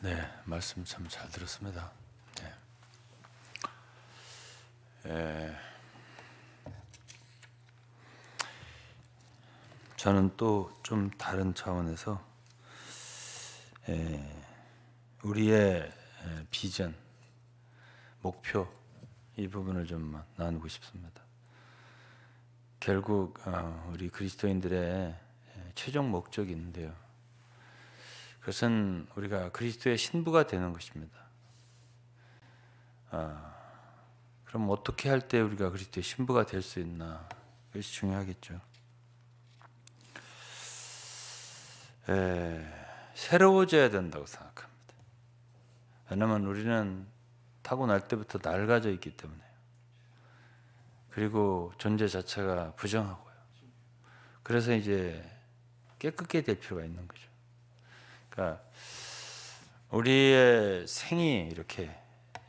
네, 말씀 참 잘 들었습니다. 저는 또 좀 다른 차원에서 우리의 비전, 목표 이 부분을 좀 나누고 싶습니다. 결국 우리 그리스도인들의 최종 목적이 있는데요. 그것은 우리가 그리스도의 신부가 되는 것입니다. 그럼 어떻게 할 때 우리가 그리스도의 신부가 될 수 있나? 그것이 중요하겠죠. 새로워져야 된다고 생각합니다. 왜냐하면 우리는 타고날 때부터 낡아져 있기 때문에, 그리고 존재 자체가 부정하고요. 그래서 이제 깨끗게 될 필요가 있는 거죠. 그러니까 우리의 생이 이렇게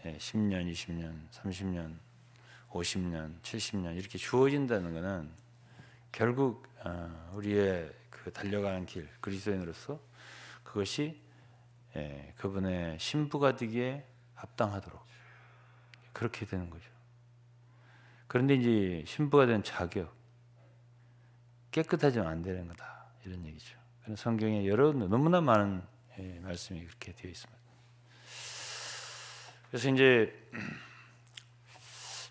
10년, 20년, 30년, 50년, 70년 이렇게 주어진다는 것은 결국 우리의 그 달려가는 길, 그리스도인으로서 그것이 그분의 신부가 되기에 합당하도록 그렇게 되는 거죠. 그런데 이제 신부가 된 자격, 깨끗하지면 안 되는 거다, 이런 얘기죠. 성경에 너무나 많은 말씀이 그렇게 되어 있습니다. 그래서 이제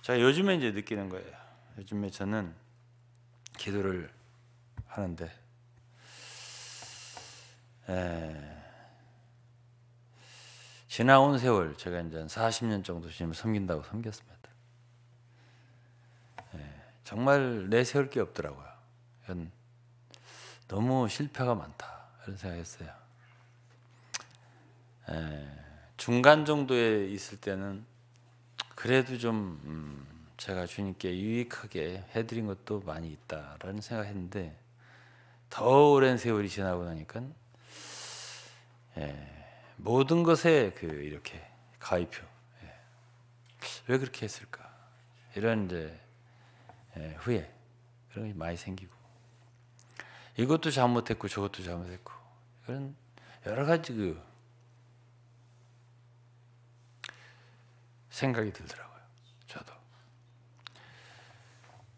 제가 요즘에 이제 느끼는 거예요. 요즘에 저는 기도를 하는데 지나온 세월, 제가 이제 한 40년 정도 주님을 섬긴다고 섬겼습니다. 정말 내세울 게 없더라고요. 너무 실패가 많다, 이런 생각했어요. 중간 정도에 있을 때는 그래도 좀 제가 주님께 유익하게 해드린 것도 많이 있다라는 생각했는데, 더 오랜 세월이 지나고 나니까 모든 것에 이렇게 가위표, 왜 그렇게 했을까, 이런 이제 후회, 그런 게 많이 생기고, 이것도 잘못했고 저것도 잘못했고, 그런 여러 가지 생각이 들더라고요, 저도.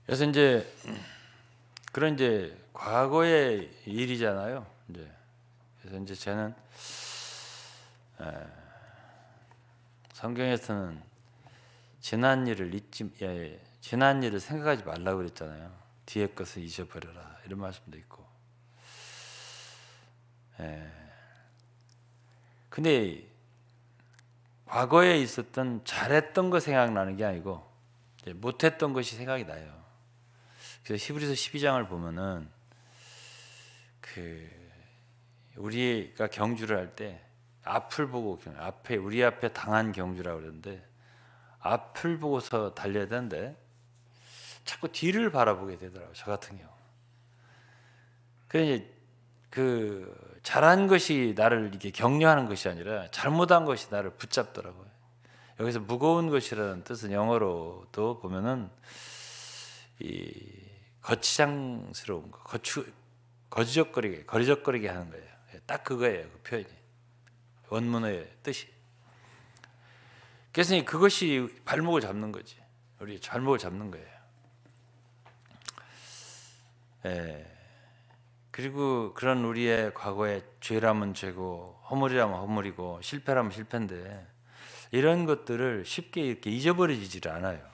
그래서 이제 그런 이제 과거의 일이잖아요. 그래서 이제 저는 성경에서는 지난 일을 생각하지 말라고 그랬잖아요. 뒤의 것을 잊어버려라, 이런 말씀도 있고. 근데 과거에 있었던 잘했던 거 생각나는 게 아니고 못했던 것이 생각이 나요. 그래서 히브리서 12장을 보면은 우리가 경주를 할 때 앞을 보고, 우리 앞에 당한 경주라고 그러는데, 앞을 보고서 달려야 되는데 자꾸 뒤를 바라보게 되더라고요, 저 같은 경우. 그래서 잘한 것이 나를 이렇게 격려하는 것이 아니라 잘못한 것이 나를 붙잡더라고요. 여기서 무거운 것이라는 뜻은 영어로도 보면은 이 거치장스러운 거, 거리적거리게 하는 거예요. 딱 그거예요, 그 표현이, 원문의 뜻이. 그래서 그것이 발목을 잡는 거지, 우리 발목을 잡는 거예요. 그리고 그런 우리의 과거에 죄라면 죄고, 허물이라면 허물이고, 실패라면 실패인데, 이런 것들을 쉽게 이렇게 잊어버리지를 않아요.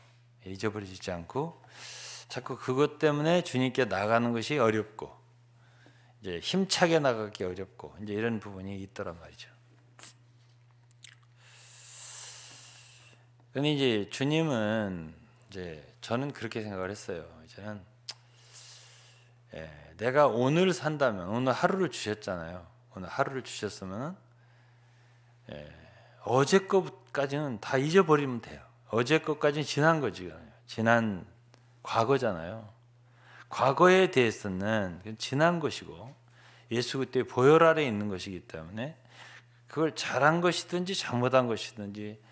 잊어버리지 않고 자꾸 그것 때문에 주님께 나가는 것이 어렵고, 이제 힘차게 나가기 어렵고, 이제 이런 부분이 있더란 말이죠. 근데 이제 주님은, 이제 저는 그렇게 생각을 했어요. 이제는 내가 오늘 산다면, 오늘 하루를 주셨잖아요. 오늘 하루를 주셨으면 어제 것까지는 다 잊어버리면 돼요. 어제 것까지는 지난 거지, 지난 과거잖아요. 과거에 대해서는 지난 것이고 예수 그리스도의 보혈 아래 있는 것이기 때문에 그걸 잘한 것이든지 잘못한 것이든지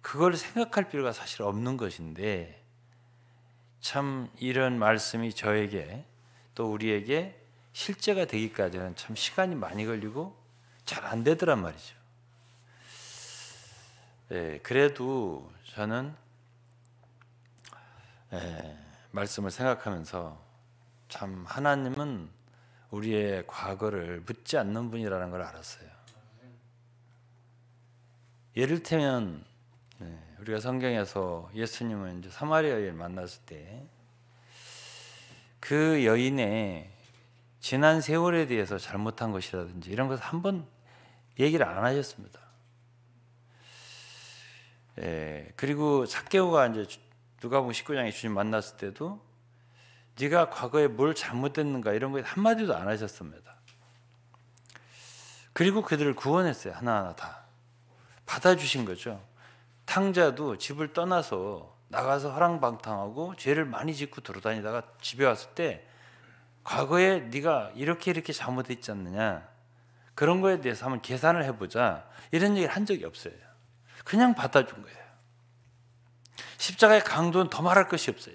그걸 생각할 필요가 사실 없는 것인데, 참 이런 말씀이 저에게 또 우리에게 실제가 되기까지는 참 시간이 많이 걸리고 잘 안 되더란 말이죠. 그래도 저는 말씀을 생각하면서 참 하나님은 우리의 과거를 묻지 않는 분이라는 걸 알았어요. 예를 들면 우리가 성경에서 예수님은 이제 사마리아 여인을 만났을 때 그 여인의 지난 세월에 대해서 잘못한 것이라든지 이런 것을 한번 얘기를 안 하셨습니다. 그리고 삭개오가 이제 누가복음 19장에 주님 만났을 때도 네가 과거에 뭘 잘못했는가 이런 거에 한마디도 안 하셨습니다. 그리고 그들을 구원했어요. 하나하나 다 받아주신 거죠. 탕자도 집을 떠나서 나가서 허랑방탕하고 죄를 많이 짓고 돌아다니다가 집에 왔을 때 과거에 네가 이렇게 잘못했지 않느냐, 그런 거에 대해서 한번 계산을 해보자, 이런 얘기를 한 적이 없어요. 그냥 받아준 거예요. 십자가의 강도는 더 말할 것이 없어요.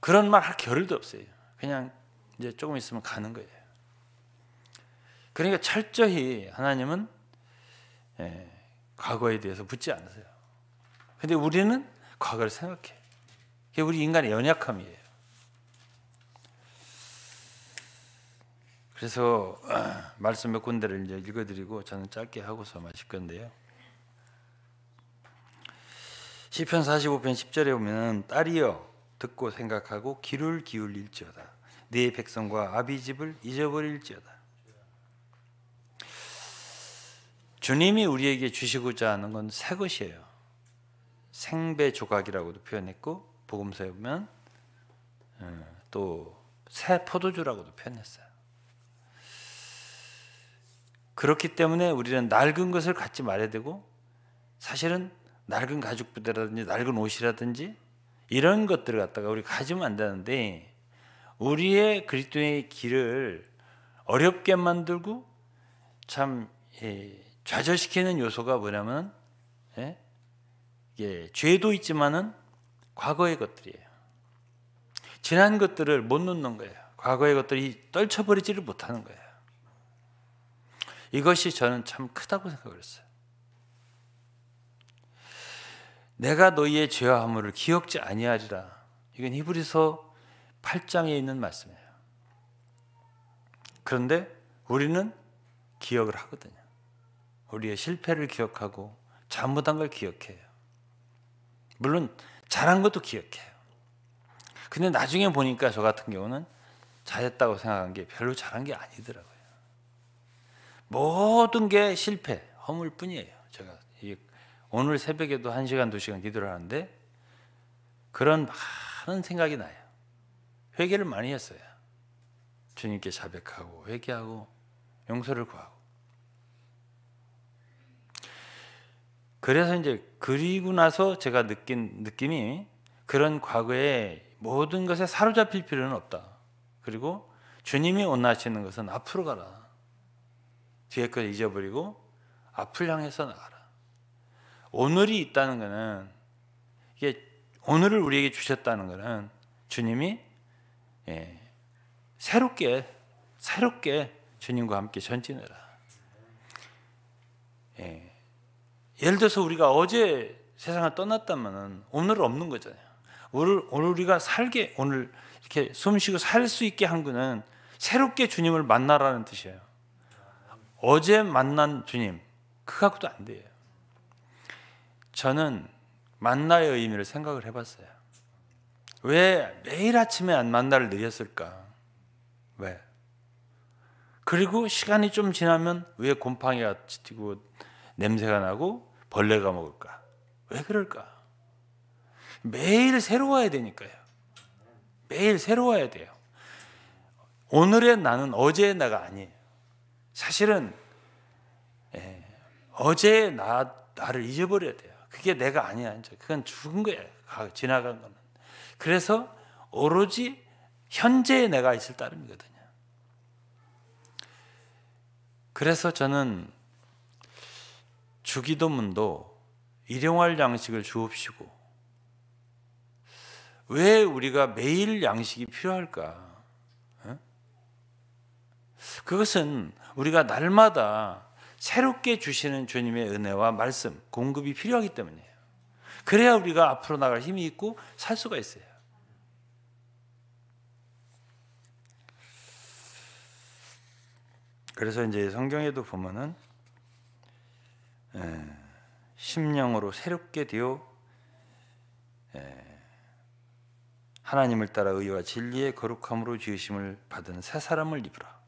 그런 말 할 겨를도 없어요. 그냥 이제 조금 있으면 가는 거예요. 그러니까 철저히 하나님은 과거에 대해서 묻지 않으세요. 근데 우리는 과거를 생각해. 그게 우리 인간의 연약함이에요. 그래서 말씀 몇 군데를 이제 읽어드리고 저는 짧게 하고서 마칠 건데요. 시편 45편 10절에 보면 딸이여 듣고 생각하고 귀를 기울일지어다. 네 백성과 아비집을 잊어버릴지어다. 주님이 우리에게 주시고자 하는 건 새 것이에요. 생배 조각이라고도 표현했고 복음서에 보면 또 새 포도주라고도 표현했어요. 그렇기 때문에 우리는 낡은 것을 갖지 말아야 되고, 사실은 낡은 가죽부대라든지 낡은 옷이라든지 이런 것들을 갖다가 우리 가지면 안 되는데, 우리의 그리스도의 길을 어렵게 만들고 참 좌절시키는 요소가 뭐냐면 죄도 있지만은 과거의 것들이에요. 지난 것들을 못 놓는 거예요. 과거의 것들이 떨쳐버리지를 못하는 거예요. 이것이 저는 참 크다고 생각을 했어요. 내가 너희의 죄와 허물을 기억지 아니하리라. 이건 히브리서 8장에 있는 말씀이에요. 그런데 우리는 기억을 하거든요. 우리의 실패를 기억하고 잘못한 걸 기억해요. 물론 잘한 것도 기억해요. 근데 나중에 보니까 저 같은 경우는 잘했다고 생각한 게 별로 잘한 게 아니더라고요. 모든 게 실패, 허물 뿐이에요. 제가 오늘 새벽에도 1시간, 2시간 기도를 하는데 그런 많은 생각이 나요. 회개를 많이 했어요. 주님께 자백하고 회개하고 용서를 구하고. 그래서 이제 그리고 나서 제가 느낀 느낌이, 그런 과거에 모든 것에 사로잡힐 필요는 없다. 그리고 주님이 원하시는 것은 앞으로 가라. 뒤에 걸 잊어버리고 앞을 향해서 나가라. 오늘이 있다는 것은, 이게 오늘을 우리에게 주셨다는 것은 주님이 새롭게 주님과 함께 전진해라. 예를 들어서 우리가 어제 세상을 떠났다면 오늘은 없는 거잖아요. 오늘 우리가 오늘 이렇게 숨쉬고 살 수 있게 한 거는 새롭게 주님을 만나라는 뜻이에요. 어제 만난 주님, 그거 갖고도 안 돼요. 저는 만나의 의미를 생각을 해봤어요. 왜 매일 아침에 안 만나를 드렸을까? 왜? 그리고 시간이 좀 지나면 왜 곰팡이가 튀고 냄새가 나고 벌레가 먹을까? 왜 그럴까? 매일 새로워야 되니까요. 매일 새로워야 돼요. 오늘의 나는 어제의 나가 아니에요. 사실은 어제의 나를 잊어버려야 돼요. 그게 내가 아니야. 그건 죽은 거예요. 지나간 거는. 그래서 오로지 현재의 내가 있을 따름이거든요. 그래서 저는 주기도문도 일용할 양식을 주옵시고, 왜 우리가 매일 양식이 필요할까? 그것은 우리가 날마다 새롭게 주시는 주님의 은혜와 말씀, 공급이 필요하기 때문이에요. 그래야 우리가 앞으로 나갈 힘이 있고 살 수가 있어요. 그래서 이제 성경에도 보면은 심령으로 새롭게 되어 하나님을 따라 의와 진리의 거룩함으로 지으심을 받은 새 사람을 입으라.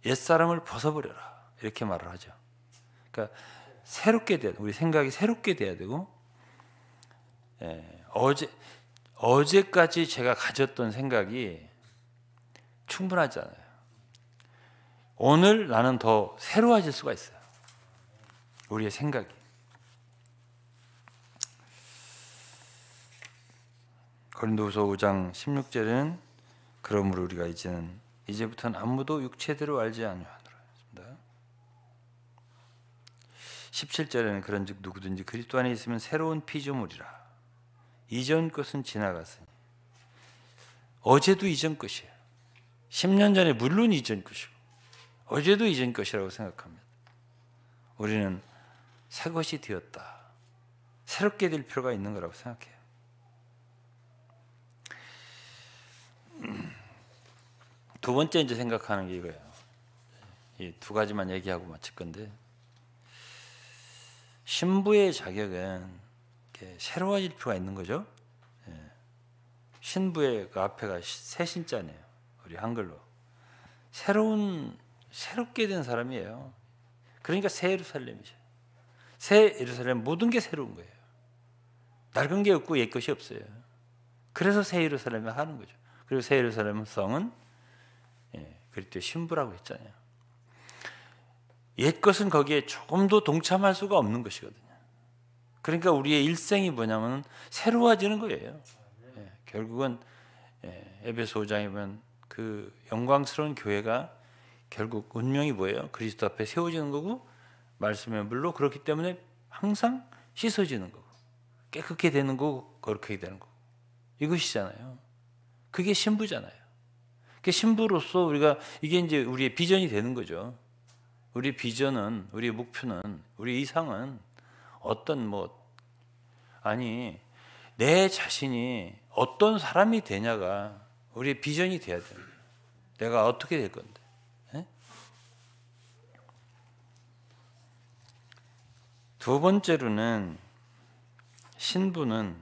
옛 사람을 벗어버려라. 이렇게 말을 하죠. 그러니까 새롭게 돼야 돼. 우리 생각이 새롭게 돼야 되고, 어제까지 제가 가졌던 생각이 충분하지 않아요. 오늘 나는 더 새로워질 수가 있어요. 우리의 생각이. 고린도후서 5장 16절에는 그러므로 우리가 이제부터는 아무도 육체대로 알지 아니하노라. 17절에는 그런즉 누구든지 그리스도 안에 있으면 새로운 피조물이라. 이전 것은 지나갔으니. 어제도 이전 것이에요. 10년 전에 물론 이전 것이고 어제도 이전 것이라고 생각합니다. 우리는 새 것이 되었다. 새롭게 될 필요가 있는 거라고 생각해요. 두 번째 이제 생각하는 게 이거예요. 이 두 가지만 얘기하고 마칠 건데, 신부의 자격은 이렇게 새로워질 필요가 있는 거죠. 신부의 그 앞에가 새 신자네요. 우리 한글로 새롭게 된 사람이에요. 그러니까 새 예루살렘이죠. 새 예루살렘, 모든 게 새로운 거예요. 낡은 게 없고 옛 것이 없어요. 그래서 새 예루살렘을 하는 거죠. 그리고 새 예루살렘 성은 그리스도의 신부라고 했잖아요. 옛 것은 거기에 조금도 동참할 수가 없는 것이거든요. 그러니까 우리의 일생이 뭐냐면 새로워지는 거예요. 결국은 에베소 5장에 보면 그 영광스러운 교회가 결국 운명이 뭐예요? 그리스도 앞에 세워지는 거고 말씀의 물로, 그렇기 때문에 항상 씻어지는 거고 깨끗게 되는 거고 거룩하게 되는 거고, 이것이잖아요. 그게 신부잖아요. 그 신부로서 우리가, 이게 이제 우리의 비전이 되는 거죠. 우리 비전은, 우리의 목표는, 우리 이상은 내 자신이 어떤 사람이 되냐가 우리의 비전이 돼야 돼요. 내가 어떻게 될 건데. 두 번째로는, 신부는,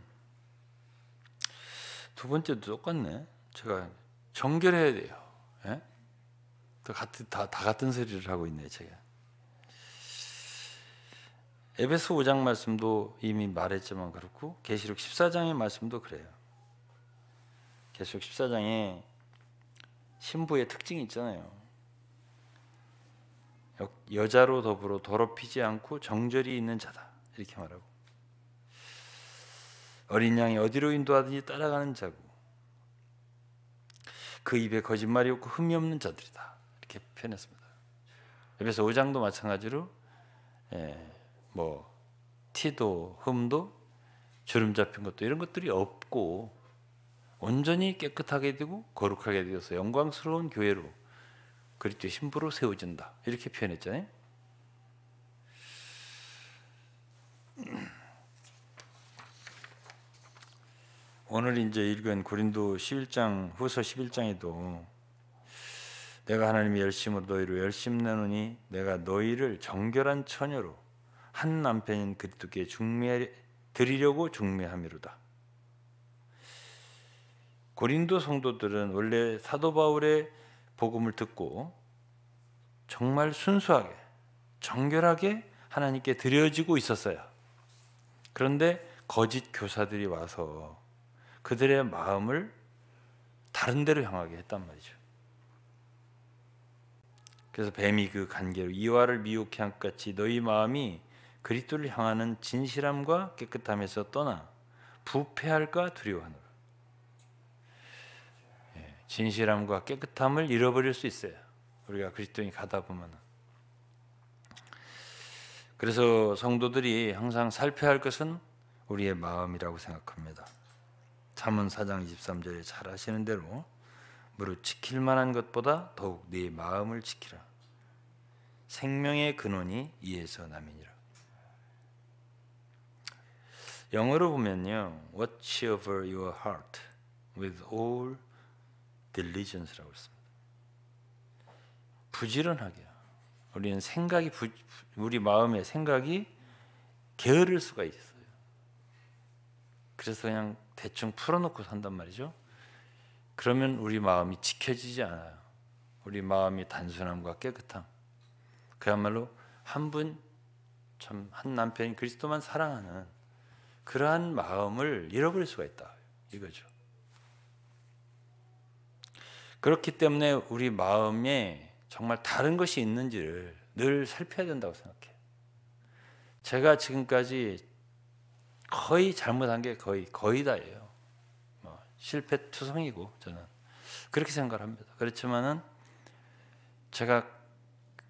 두 번째도 똑같네. 제가 정결해야 돼요. 다 같은 소리를 하고 있네요, 제가. 에베소 5장 말씀도 이미 말했지만 그렇고 계시록 14장의 말씀도 그래요. 계시록 14장에 신부의 특징이 있잖아요. 여자로 더불어 더럽히지 않고 정절이 있는 자다, 이렇게 말하고, 어린 양이 어디로 인도하든지 따라가는 자고, 그 입에 거짓말이 없고 흠이 없는 자들이다, 이렇게 표현했습니다. 에베소 5장도 마찬가지로 티도 흠도 주름 잡힌 것도 이런 것들이 없고 온전히 깨끗하게 되고 거룩하게 되어서 영광스러운 교회로, 그리스도의 신부로 세워진다, 이렇게 표현했잖아요. 오늘 이제 읽은 고린도 11장, 후서 11장에도 내가 하나님의 열심으로 너희로 열심내노니 내가 너희를 정결한 처녀로 한 남편인 그리스도께 드리려고 중매함이로다. 고린도 성도들은 원래 사도 바울의 복음을 듣고 정말 순수하게 정결하게 하나님께 드려지고 있었어요. 그런데 거짓 교사들이 와서 그들의 마음을 다른 데로 향하게 했단 말이죠. 그래서 뱀이 그 간계로 이와를 미혹해 한 것 같이 너희 마음이 그리스도를 향하는 진실함과 깨끗함에서 떠나 부패할까 두려워하노라. 진실함과 깨끗함을 잃어버릴 수 있어요. 우리가 그리스도인이 가다 보면. 그래서 성도들이 항상 살펴야 할 것은 우리의 마음이라고 생각합니다. 잠언 4장 23절에 잘 아시는 대로 무릇 지킬 만한 것보다 더욱 네 마음을 지키라. 생명의 근원이 이에서 남이니라. 영어로 보면요, watch over your heart with all diligence라고 했습니다. 부지런하게. 우리는 우리 마음의 생각이 게으를 수가 있어요. 그래서 그냥 대충 풀어놓고 산단 말이죠. 그러면 우리 마음이 지켜지지 않아요. 우리 마음이 단순함과 깨끗함, 그야말로 한 남편이 그리스도만 사랑하는 그러한 마음을 잃어버릴 수가 있다, 이거죠. 그렇기 때문에 우리 마음에 정말 다른 것이 있는지를 늘 살펴야 된다고 생각해요. 제가 지금까지 거의 잘못한 게 거의 다예요. 실패투성이고 저는 그렇게 생각을 합니다. 그렇지만은 제가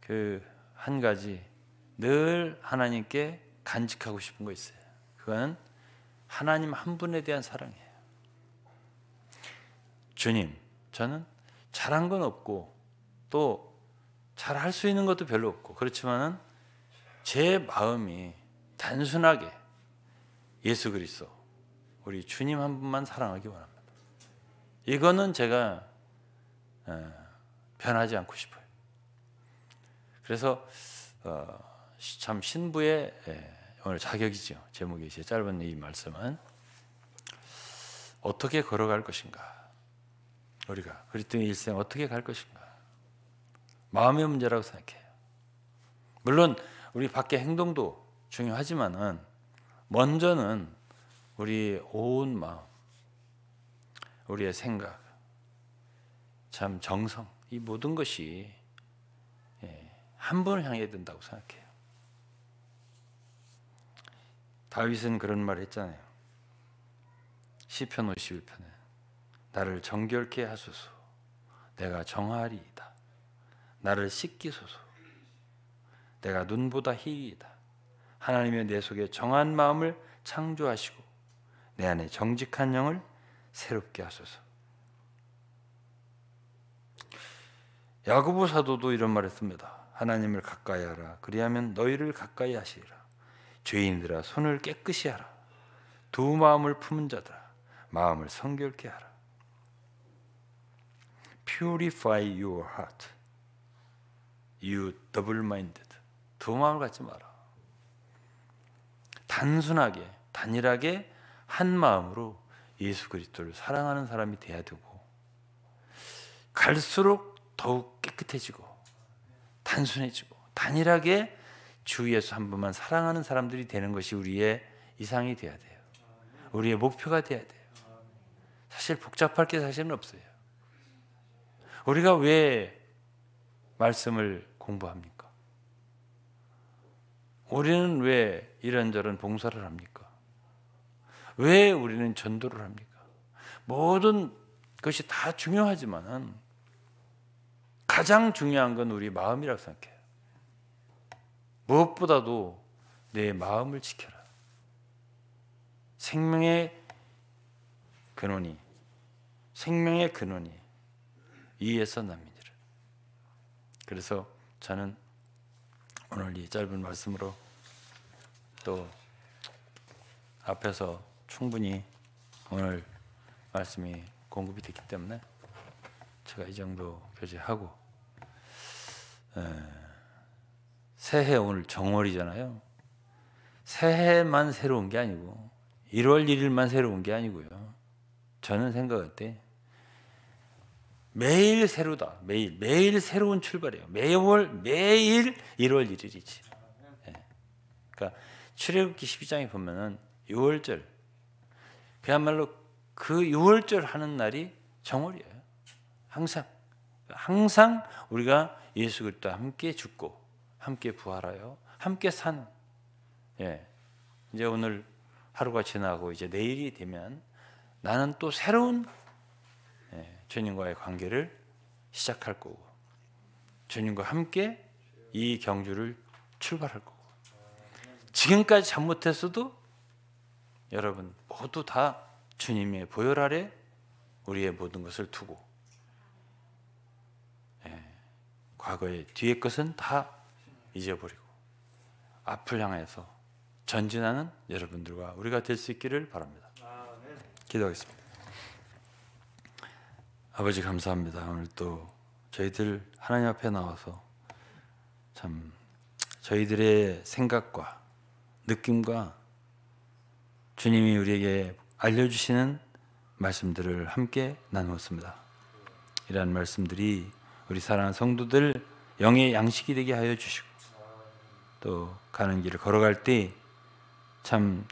그 한 가지 늘 하나님께 간직하고 싶은 거 있어요. 그거는 하나님 한 분에 대한 사랑이에요. 주님, 저는 잘한 건 없고 또 잘할 수 있는 것도 별로 없고, 그렇지만은 제 마음이 단순하게 예수 그리스도 우리 주님 한 분만 사랑하기 원합니다. 이거는 제가 변하지 않고 싶어요. 그래서 참 신부의 오늘 자격이죠. 제목이 제 짧은 이 말씀은 어떻게 걸어갈 것인가, 우리가 그리스도의 일생 어떻게 갈 것인가, 마음의 문제라고 생각해요. 물론 우리 밖의 행동도 중요하지만은 먼저는 우리 온 마음, 우리의 생각, 참 정성, 이 모든 것이 한 분을 향해야 된다고 생각해요. 다윗은 그런 말을 했잖아요. 시편 51편에 나를 정결케 하소서, 내가 정하리이다. 나를 씻기소서, 내가 눈보다 희이다. 하나님의 내 속에 정한 마음을 창조하시고 내 안에 정직한 영을 새롭게 하소서. 야고보 사도도 이런 말을 씁니다. 하나님을 가까이 하라. 그리하면 너희를 가까이 하시리라. 죄인들아 손을 깨끗이 하라. 두 마음을 품은 자들아 마음을 성결케 하라. Purify your heart, you double-minded. 두 마음을 갖지 마라. 단순하게, 단일하게 한 마음으로 예수 그리스도를 사랑하는 사람이 돼야 되고, 갈수록 더욱 깨끗해지고 단순해지고 단일하게 주 예수 한 분만 사랑하는 사람들이 되는 것이 우리의 이상이 돼야 돼요. 우리의 목표가 돼야 돼요. 사실 복잡할 게 사실은 없어요. 우리가 왜 말씀을 공부합니까? 우리는 왜 이런저런 봉사를 합니까? 왜 우리는 전도를 합니까? 모든 것이 다 중요하지만은 가장 중요한 건 우리 마음이라고 생각해요. 무엇보다도 내 마음을 지켜라. 생명의 근원이 이에서 남이니라. 그래서 저는 오늘 이 짧은 말씀으로 또 앞에서 충분히 오늘 말씀이 공급이 됐기 때문에 제가 이 정도 교제하고, 새해 오늘 정월이잖아요. 새해만 새로운 게 아니고 1월 1일만 새로운 게 아니고요. 저는 생각할 때 매일 새로다. 매일 새로운 출발이에요. 매일 1월 1일이지. 그러니까 출애굽기 12장에 보면은 6월절, 그야말로 그 6월절 하는 날이 정월이에요. 항상 우리가 예수 그리스도와 함께 죽고 함께 부활하여 함께 사는, 이제 오늘 하루가 지나고 이제 내일이 되면 나는 또 새로운 주님과의 관계를 시작할 거고, 주님과 함께 이 경주를 출발할 거고, 지금까지 잘못했어도 여러분 모두 다 주님의 보혈 아래 우리의 모든 것을 두고, 과거의 뒤의 것은 다 잊어버리고 앞을 향해서 전진하는 여러분들과 우리가 될 수 있기를 바랍니다. 기도하겠습니다. 아버지 감사합니다. 오늘 또 저희들 하나님 앞에 나와서 참 저희들의 생각과 느낌과 주님이 우리에게 알려주시는 말씀들을 함께 나누었습니다. 이러한 말씀들이 우리 사랑하는 성도들 영의 양식이 되게 하여 주시고 또 가는 길을 걸어갈 때 참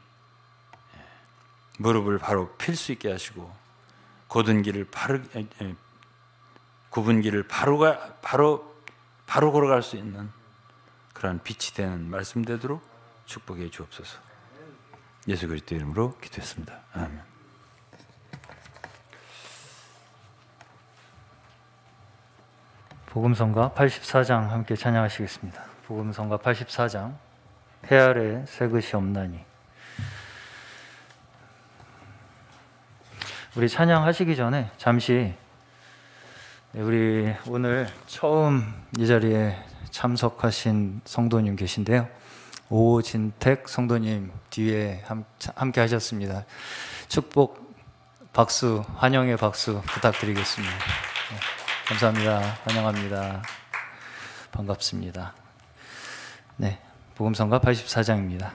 무릎을 바로 필 수 있게 하시고 곧은 길을 굽은 길을 바로 걸어갈 수 있는 그러한 빛이 되는 말씀 되도록 축복해 주옵소서. 예수 그리스도 이름으로 기도했습니다. 아멘. 복음성가 84장 함께 찬양하시겠습니다. 복음성가 84장 해 아래 새 것이 없나니. 우리 찬양하시기 전에 잠시 우리 오늘 처음 이 자리에 참석하신 성도님 계신데요. 오진택 성도님 뒤에 함께 하셨습니다. 축복 박수, 환영의 박수 부탁드리겠습니다. 네, 감사합니다. 환영합니다. 반갑습니다. 네, 복음성가 84장입니다.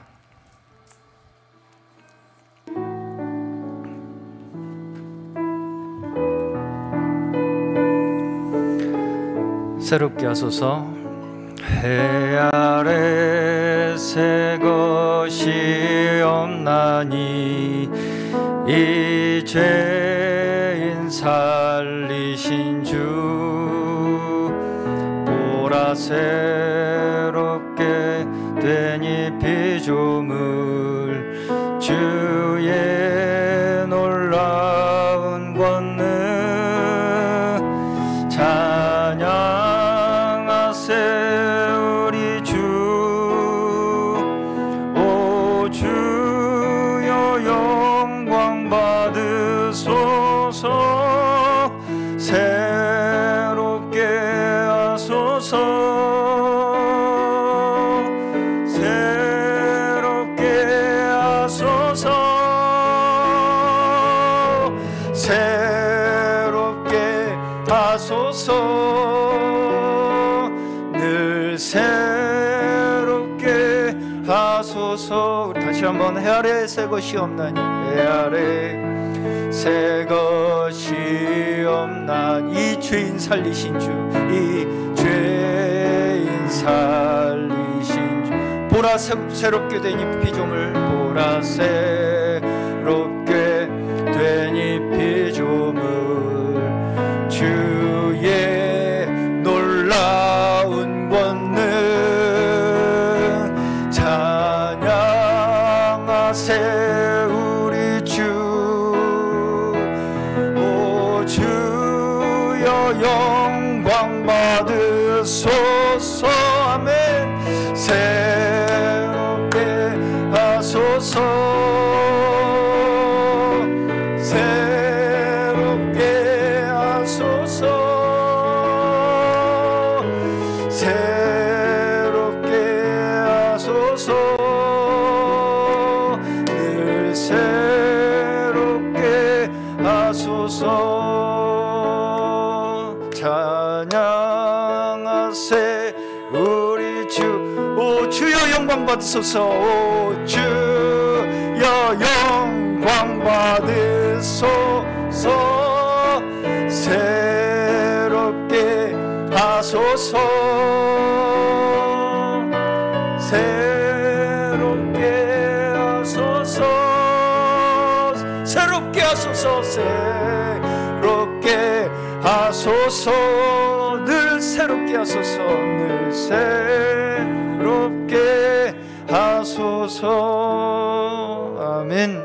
새롭게 하소서. 해 아래 새 것이 없나니 이 죄인 살리신 주 보라 새롭게 된 이 피조물 주의 놀라운 권능 찬양하세 우리 주. 오 주여 영광 받으소서. 새롭게 하소서. 새롭게 하소서. 늘 새롭게 하소서. 우리 다시 한번 해 아래 새 것이 없나니 해 아래 새 것이 없나니 이 죄인 살리신 주 이 죄인 살리신 주 보라 새롭게 된 이 피조물 보라 새롭게 된 이 피조물 주의 놀라운 권능 찬양하세 우리 주. 오 주여 영광 받으소서. 아멘. 새롭게 하소서. 찬양하세 우리 주. 오 주여 영광 받으소서. 오 주여 영광 받으소서. 새롭게 하소서. 새롭게 하소서. 새롭게 하소서. 새롭게 하소서. 늘 새롭게 하소서. 늘 새롭게 하소서. 아멘.